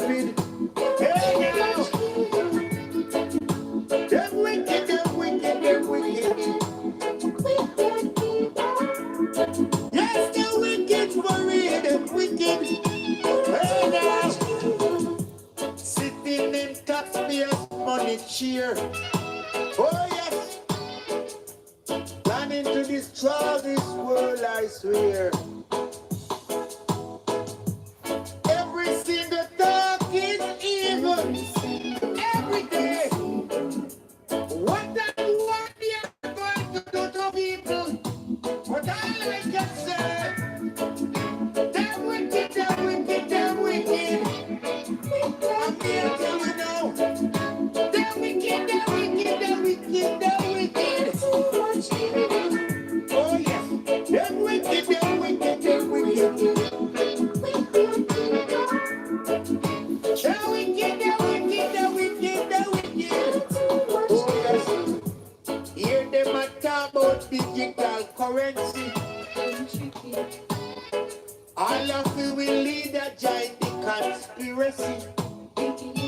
stupid. Hey now, them wicked, them wicked, them wicked. Yes, the wicked for real, them wicked. Hey now, sitting in taxpayers' money chair. Oh yes, planning to destroy this world, I swear. Every single talk is evil. Every day. What I want they are going to do to people. What I can say. They're wicked, they're wicked, they're wicked. I'm here to tell you now. They're wicked, they're wicked, they're wicked, they're wicked. Oh yes. They're wicked, they're wicked, they're wicked. They're wicked, they're wicked, they're wicked, they're wicked. Oh yes. Hear them a talk about digital currency. All of you will lead a giant conspiracy.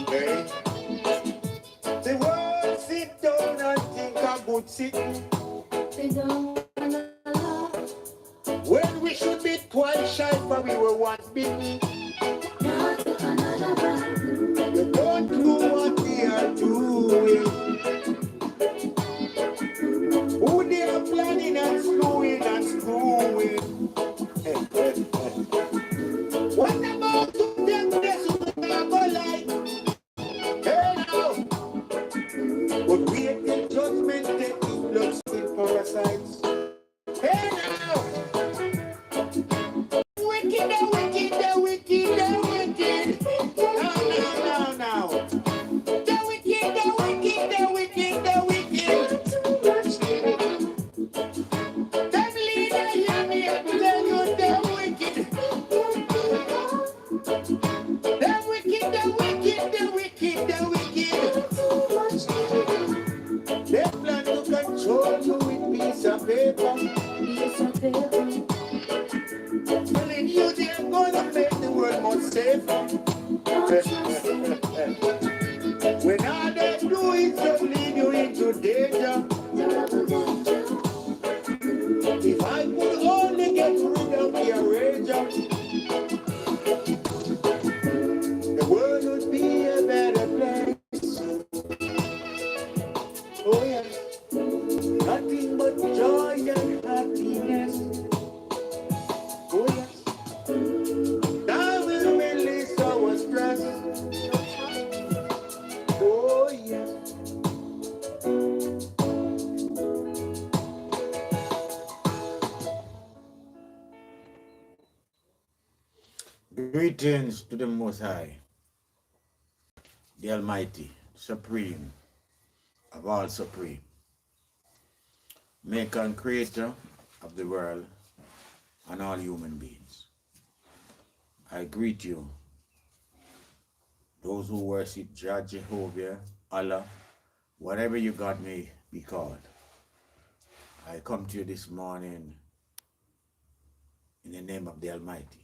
Hey. The world sit down and think about sitting. They don't allow. When we should be twice shy for we were once bitten. They don't do what they are doing. Who they are planning and screwing and screwing. What about them this will go like? Hey now! But wait till judgment taking looks in parasites. Hey now! Wicked, the wicked, the wicked, the wicked. Now. The wicked, the wicked, the wicked, the wicked. Them leader hear me and tell you they're wicked. The wicked, the wicked, the wicked, the wicked. They plan to control you with piece of paper. Telling you they're gonna make the world more safer. When all they do is just lead you into danger. If I could only get rid of the arranger, the world would be a better place. Oh yes, nothing but joy and happiness. Oh yes, that will release our stress. Oh yes. Greetings to the Most High, the Almighty, Supreme of all supreme, Maker and Creator of the world and all human beings. I greet you, those who worship Jah, Jehovah, Allah, whatever you God may be called. I come to you this morning in the name of the Almighty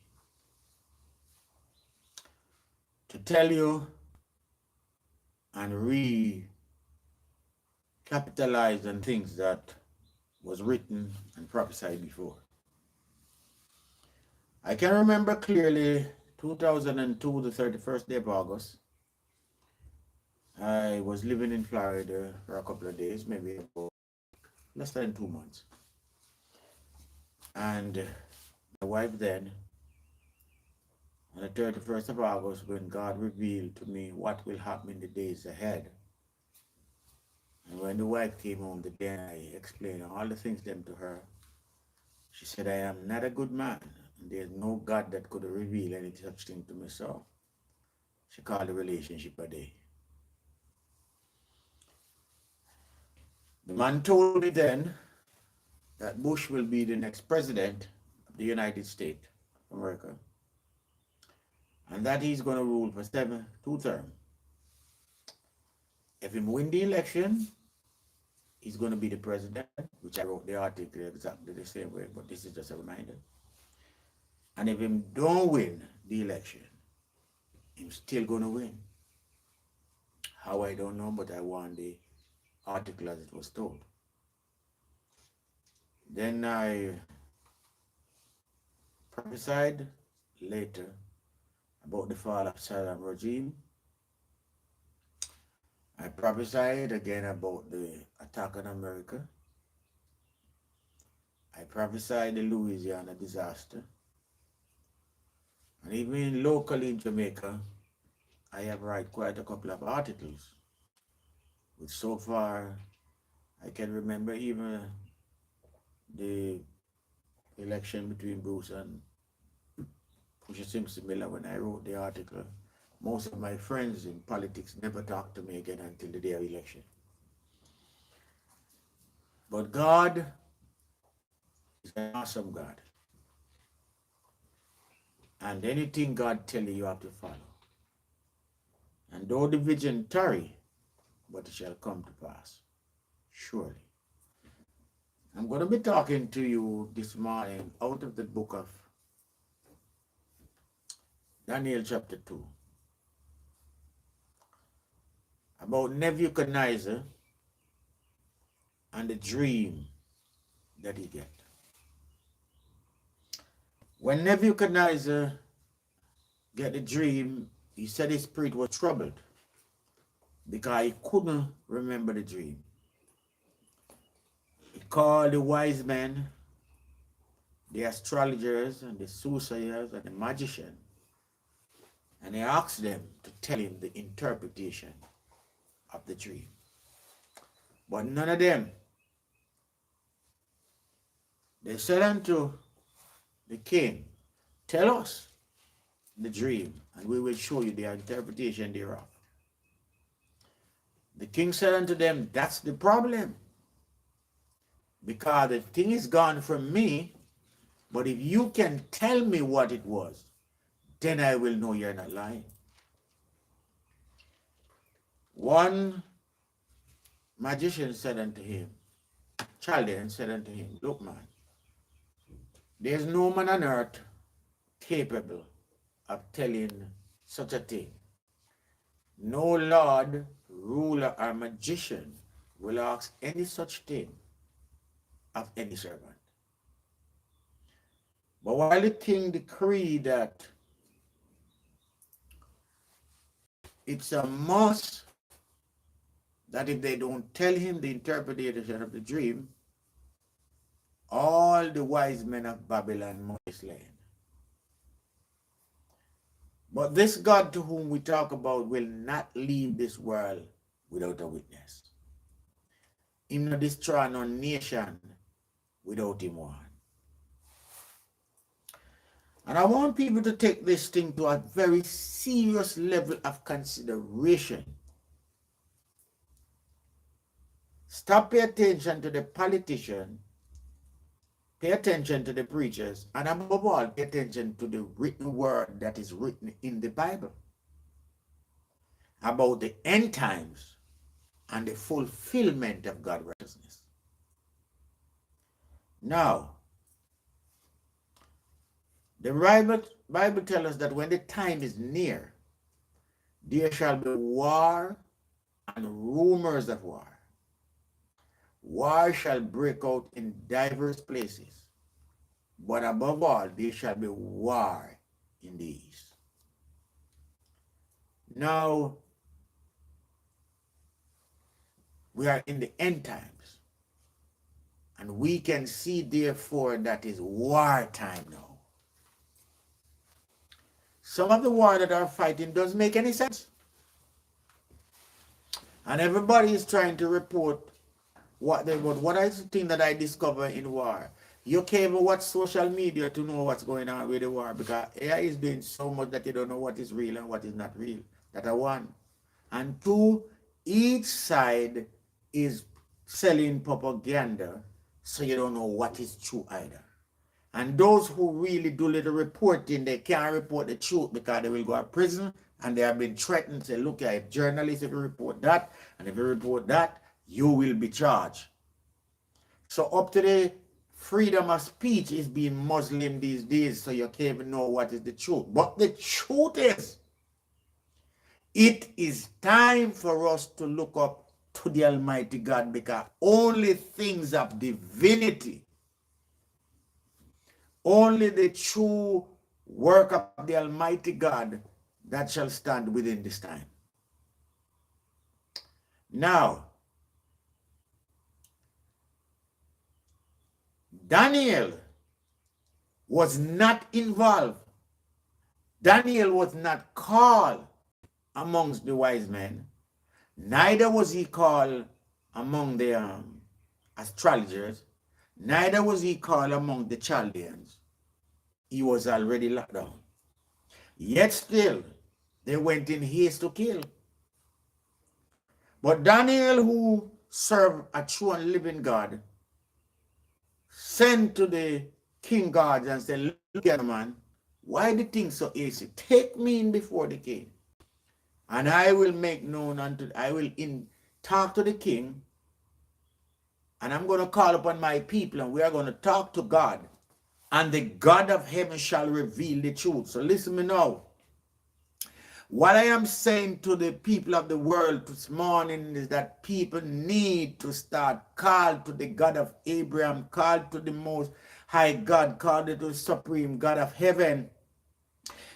to tell you and recapitalize on things that was written and prophesied before. I can remember clearly 2002, the 31st day of August. I was living in Florida for a couple of days, maybe about less than 2 months. And my wife then, on the 31st of August, when God revealed to me what will happen in the days ahead. And when the wife came home the day I explained all the things them to her, she said, I am not a good man. And there's no God that could reveal any such thing to me. So she called the relationship a day. The man told me then that Bush will be the next president of the United States of America, and that he's going to rule for 2 terms. If he win the election, he's going to be the president, which I wrote the article exactly the same way, but this is just a reminder. And if he don't win the election, I'm still going to win. How, I don't know, but I won the article as it was told. Then I prophesied later about the fall of Saddam regime. I prophesied again about the attack on America. I prophesied the Louisiana disaster. And even locally in Jamaica, I have written quite a couple of articles, which so far I can remember even the election between Bruce and Pusha Simpson Miller. When I wrote the article, most of my friends in politics never talked to me again until the day of election. But God is an awesome God. And anything God tells you, you have to follow. And though the vision tarry, but it shall come to pass, surely. I'm going to be talking to you this morning out of the book of Daniel chapter 2 about Nebuchadnezzar and the dream that he get. When Nebuchadnezzar get the dream, he said his spirit was troubled because he couldn't remember the dream. He called the wise men, the astrologers and the soothsayers and the magicians, and he asked them to tell him the interpretation of the dream. But none of them. They said unto the king, tell us the dream, and we will show you the interpretation thereof. The king said unto them, that's the problem. Because the thing is gone from me, but if you can tell me what it was, then I will know you're not lying. One magician said unto him, Chaldean said unto him, look, man, there's no man on earth capable of telling such a thing. No lord, ruler, or magician will ask any such thing of any servant. But while the king decreed that it's a must that if they don't tell him the interpretation of the dream, all the wise men of Babylon must be slain. But this God to whom we talk about will not leave this world without a witness. He will not destroy no nation without him one. And I want people to take this thing to a very serious level of consideration. Stop paying attention to the politician, pay attention to the preachers, and above all, pay attention to the written word that is written in the Bible about the end times and the fulfillment of God's righteousness. Now, the Bible tells us that when the time is near, there shall be war and rumors of war. War shall break out in diverse places, but above all, there shall be war in the east. Now, we are in the end times, and we can see, therefore, that is war time now. Some of the war that are fighting doesn't make any sense. And everybody is trying to report what is the thing that I discover in war. You can't even watch social media to know what's going on with the war because AI is doing so much that you don't know what is real and what is not real. That are one. And two, each side is selling propaganda, so you don't know what is true either. And those who really do little reporting, they can't report the truth because they will go to prison, and they have been threatened to say, look, if journalists, if you report that, and if you report that, you will be charged. So up to the freedom of speech is being Muslim these days, so you can't even know what is the truth. But the truth is It is time for us to look up to the Almighty God, because only things of divinity, only the true work of the Almighty God that shall stand within this time. Now, Daniel was not involved. Daniel was not called amongst the wise men. Neither was he called among the astrologers. Neither was he called among the Chaldeans. He was already locked down. Yet still, they went in haste to kill. But Daniel, who served a true and living God, sent to the king guards and said, look at man, why the thing so easy? Take me in before the king, and I will make known I will talk to the king, and I'm going to call upon my people, and we are going to talk to God, and the God of heaven shall reveal the truth. So listen to me now. What I am saying to the people of the world this morning is that people need to start call to the God of Abraham, call to the Most High God, call to the Supreme God of heaven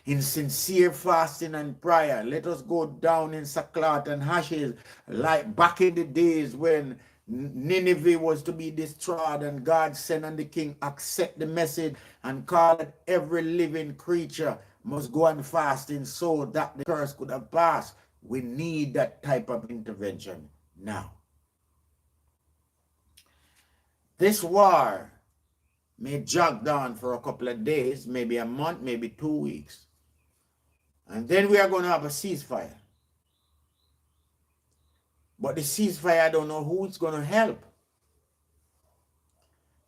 in sincere fasting and prayer. Let us go down in sackcloth and ashes, like back in the days when Nineveh was to be destroyed, and God sent on the king, accept the message and call that every living creature must go on fasting so that the curse could have passed. We need that type of intervention now. This war may jog down for a couple of days, maybe a month, maybe 2 weeks. And then we are going to have a ceasefire. But the ceasefire, I don't know who it's going to help.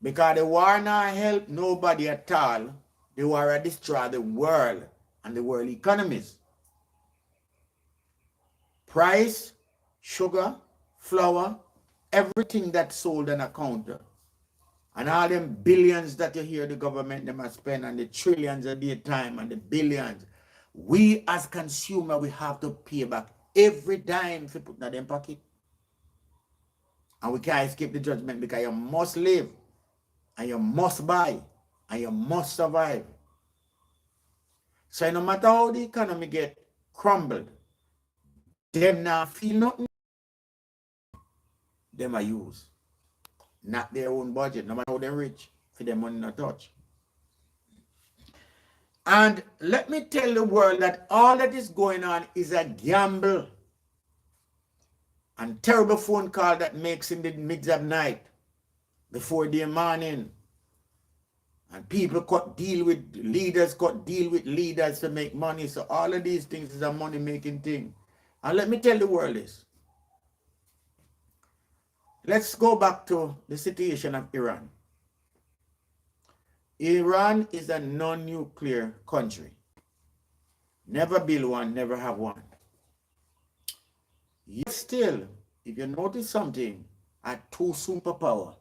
Because the war not help nobody at all. The war will destroy the world and the world economies. Price, sugar, flour, everything that's sold on a counter. And all them billions that you hear the government them are spend, and the trillions of their time and the billions. We as consumer, we have to pay back every dime if you put in them pocket. And we can't escape the judgment, because you must live, and you must buy, and you must survive. So no matter how the economy get crumbled, them not feel nothing. Them are use. Not their own budget, no matter how they're rich, for them money not touch. And let me tell the world that all that is going on is a gamble. And terrible phone call that makes in the midst of night, before the morning. And people cut deal with leaders, to make money. So all of these things is a money-making thing. And let me tell the world this. Let's go back to the situation of Iran. Iran is a non-nuclear country. Never build one, never have one. Yet still, if you notice something, at two superpowers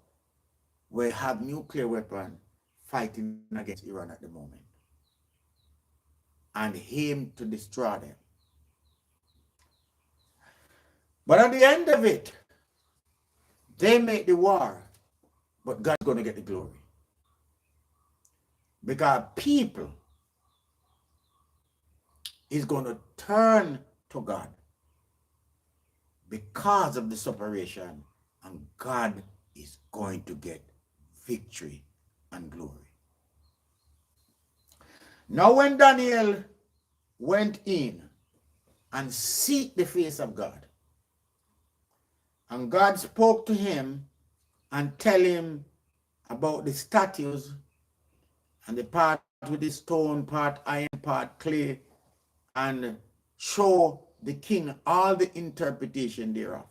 will have nuclear weapons fighting against Iran at the moment and aim to destroy them. But at the end of it, they make the war, but God's going to get the glory. Because people is going to turn to God because of the separation, and God is going to get victory and glory. Now when Daniel went in and seek the face of God, and God spoke to him and tell him about the statues and the part with the stone, part iron, part clay, and show the king all the interpretation thereof.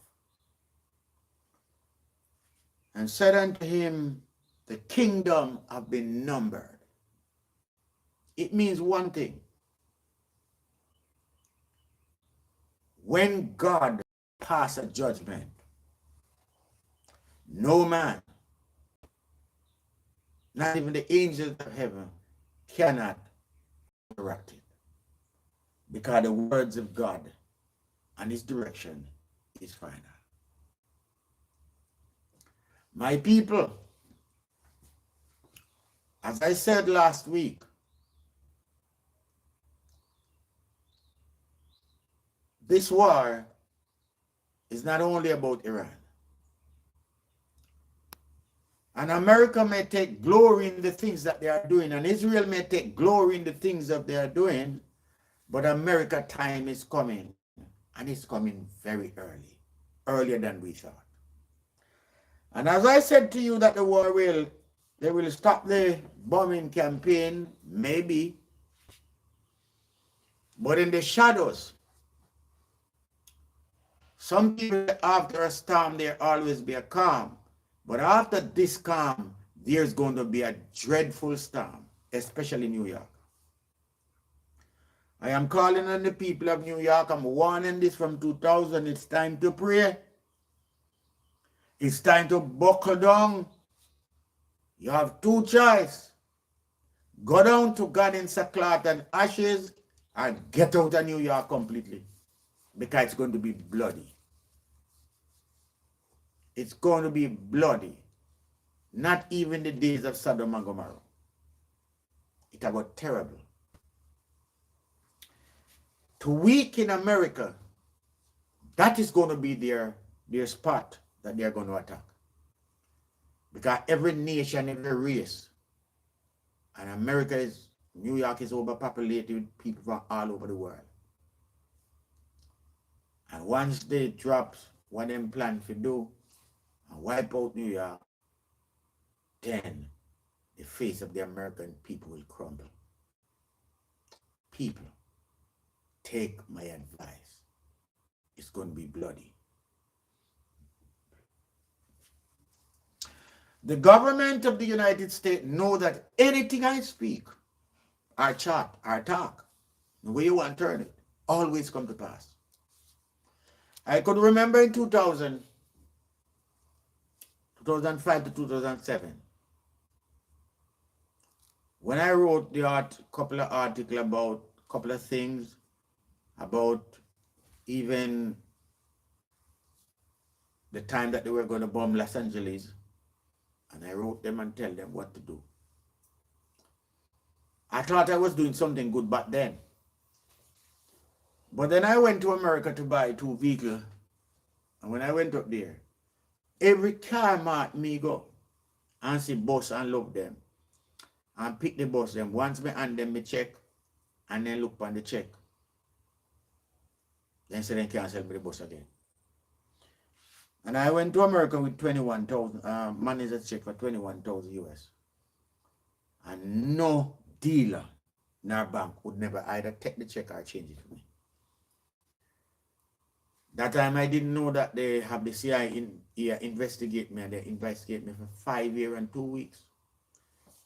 And said unto him, the kingdom have been numbered. It means one thing. When God passes a judgment, no man, not even the angels of heaven, cannot interrupt it. Because the words of God and his direction is final. My people, as I said last week, this war is not only about Iran. And America may take glory in the things that they are doing, and Israel may take glory in the things that they are doing, but America time is coming, and it's coming very early, earlier than we thought. And as I said to you that they will stop the bombing campaign, maybe, but in the shadows, some people after a storm, there always be a calm. But after this calm, there's going to be a dreadful storm, especially New York. I am calling on the people of New York. I'm warning this from 2000. It's time to pray. It's time to buckle down. You have two choices. Go down to God in sackcloth and ashes and get out of New York completely, because it's going to be bloody. It's going to be bloody. Not even the days of Sodom and Gomorrah. It got terrible. To weaken America, that is going to be their spot that they're going to attack. Because every nation, every race, and New York is overpopulated with people from all over the world. And once they drop what they plan to do and wipe out New York, then the face of the American people will crumble. People, take my advice. It's going to be bloody. The government of the United States know that anything I speak, our chat, our talk, the way you want to turn it, always come to pass. I could remember in 2005 to 2007, when I wrote the couple of articles about a couple of things, about even the time that they were going to bomb Los Angeles, and I wrote them and tell them what to do. I thought I was doing something good back then. But then I went to America to buy 2 vehicles. And when I went up there, every car mark me go and see bus and love them. And pick the bus them. Once me hand them me check, and then look on the check. Then say they cancel me the bus again. And I went to America with 21,000, manager check for 21,000 US. And no dealer in our bank would never either take the check or change it for me. That time I didn't know that they have the CIA investigate me, and they investigate me for 5 years and 2 weeks.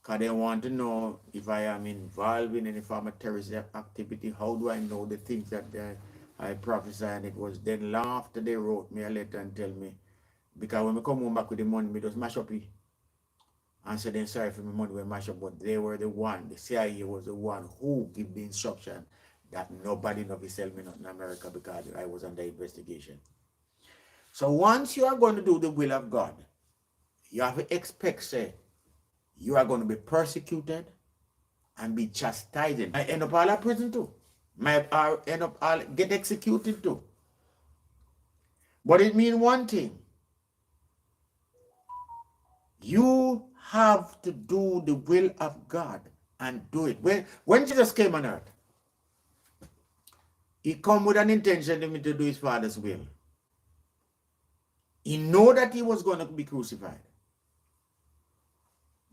Because they want to know if I am involved in any form of terrorist activity. How do I know the things that I prophesied? And it was then long after they wrote me a letter and tell me, because when I come home back with the money, me just mash up it. And said, then sorry for my money, we mash up, but they were the one, the CIA was the one who gave the instruction that nobody know sell me not in America because I was under investigation. So once you are going to do the will of God, you have to expect, say, you are going to be persecuted and be chastised. I end up all at prison too. I end up all get executed too. But it means one thing. You have to do the will of God and do it. When Jesus came on earth, he come with an intention to do his Father's will. He knew that he was going to be crucified.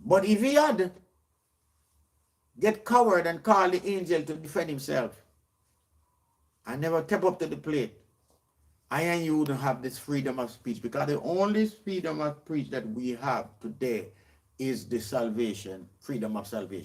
But if he had get coward and call the angel to defend himself and never step up to the plate, I and you don't have this freedom of speech, because the only freedom of speech that we have today is the salvation, freedom of salvation.